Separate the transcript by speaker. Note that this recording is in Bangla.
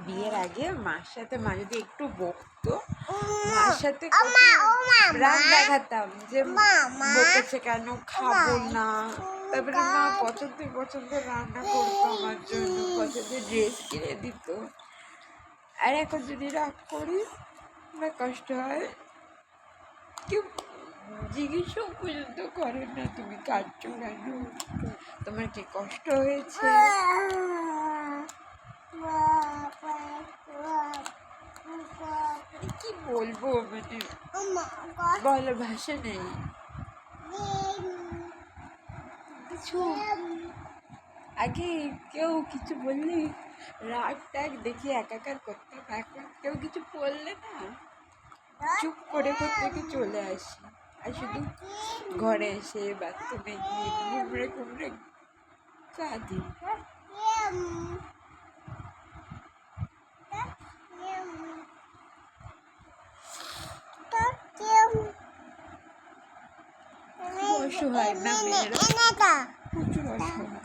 Speaker 1: বিয়ের আগে মার সাথে মা যদি একটু বকতো, মার সাথে রাগ দেখাতাম যে বকেছে কেন, খাবো না। তারপরে মা পছন্দের রান্না করতো আমার জন্য, পছন্দের ড্রেস কিনে দিত। আর এখন যদি রাগ করি না, কষ্ট হয়, কেউ জিজ্ঞেসও পর্যন্ত করে না তুমি কাঁদছো কেন, তোমার কি কষ্ট হয়েছে। কি বলবো, মানে বলার ভাষা নেই। কিছু আগে কেউ কিছু বললে রাগ টাগ দেখি একাকার করতাম, এখন কেউ কিছু বললে না চুপ করে থেকে চলে আসি, আর শুধু ঘরে এসে বাথরুমে গিয়ে ঘুমড়ে কাঁদি। অসহায় না মেয়েরা, প্রচুর অসহায়।